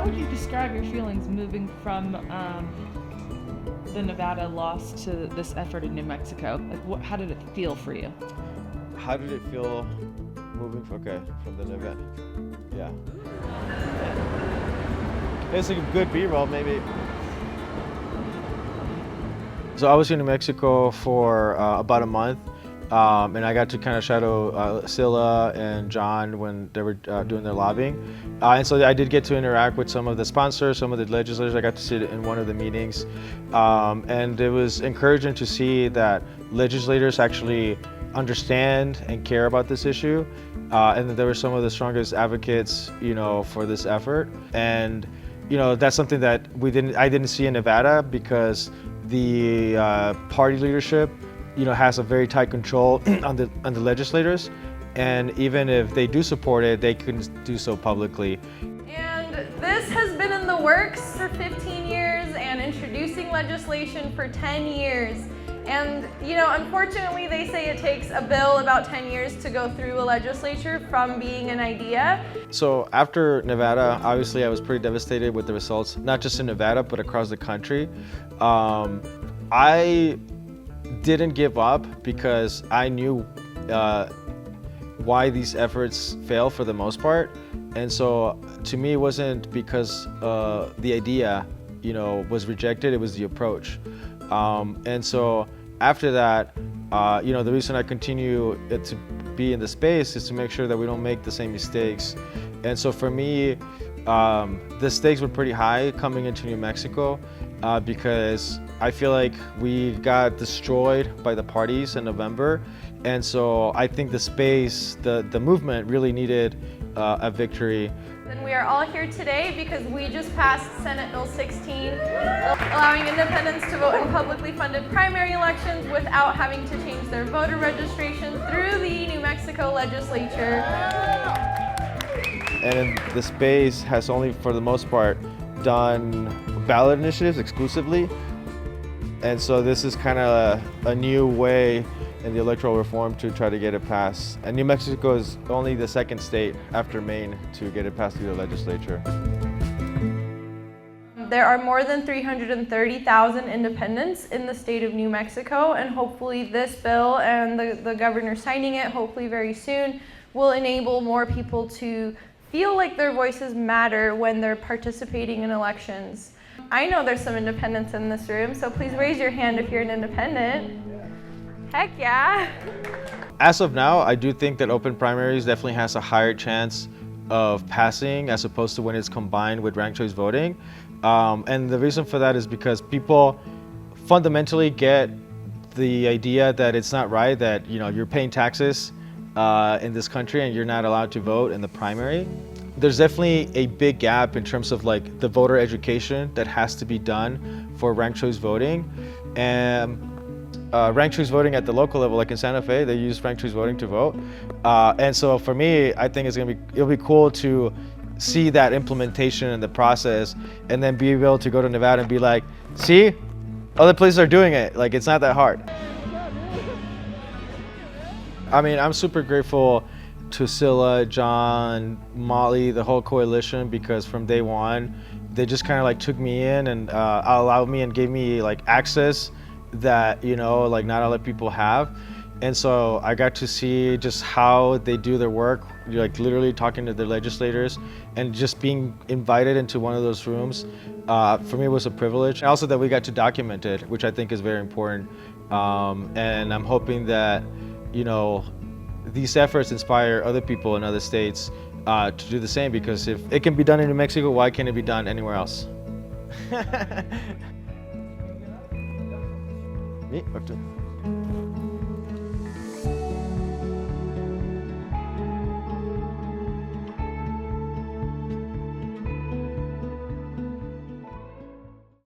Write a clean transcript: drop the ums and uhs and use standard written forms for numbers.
would you describe your feelings moving from the Nevada loss to this effort in New Mexico? Like, how did it feel for you? How did it feel moving from the Nevada? Yeah. It's like a good B-roll, maybe. So I was in New Mexico for about a month, and I got to kind of shadow Sila and John when they were doing their lobbying. And so I did get to interact with some of the sponsors, some of the legislators. I got to sit in one of the meetings, and it was encouraging to see that legislators actually understand and care about this issue, and that there were some of the strongest advocates, for this effort. And that's something that I didn't see in Nevada, because the party leadership, has a very tight control on the legislators, and even if they do support it, they couldn't do so publicly. And this has been in the works for 15 years and introducing legislation for 10 years. And unfortunately, they say it takes a bill about 10 years to go through a legislature from being an idea. So after Nevada, obviously I was pretty devastated with the results, not just in Nevada, but across the country. I didn't give up because I knew why these efforts fail for the most part. And so to me, it wasn't because the idea, was rejected, it was the approach. And so after that, the reason I continue to be in the space is to make sure that we don't make the same mistakes. And so for me, the stakes were pretty high coming into New Mexico, because I feel like we got destroyed by the parties in November. And so I think the space, the movement really needed a victory. And we are all here today because we just passed Senate Bill 16, allowing independents to vote in publicly funded primary elections without having to change their voter registration through the New Mexico legislature. And the space has only, for the most part, done ballot initiatives exclusively. And so this is kind of a new way in the electoral reform to try to get it passed. And New Mexico is only the second state after Maine to get it passed through the legislature. There are more than 330,000 independents in the state of New Mexico, and hopefully this bill and the governor signing it, hopefully very soon, will enable more people to feel like their voices matter when they're participating in elections. I know there's some independents in this room, so please raise your hand if you're an independent. Heck yeah. As of now, I do think that open primaries definitely has a higher chance of passing as opposed to when it's combined with ranked choice voting. And the reason for that is because people fundamentally get the idea that it's not right that you're paying taxes in this country and you're not allowed to vote in the primary. There's definitely a big gap in terms of like the voter education that has to be done for ranked choice voting. And ranked choice voting at the local level, like in Santa Fe, they use ranked choice voting to vote. And so for me, I think it'll be cool to see that implementation in the process, and then be able to go to Nevada and be like, see, other places are doing it. Like, it's not that hard. I mean, I'm super grateful to Sila, John, Molly, the whole coalition, because from day one, they just kind of like took me in and allowed me and gave me like access that like not a lot of people have. And so I got to see just how they do their work, like literally talking to their legislators, and just being invited into one of those rooms for me was a privilege. And also that we got to document it, which I think is very important. And I'm hoping that these efforts inspire other people in other states to do the same, because if it can be done in New Mexico, why can't it be done anywhere else? Me?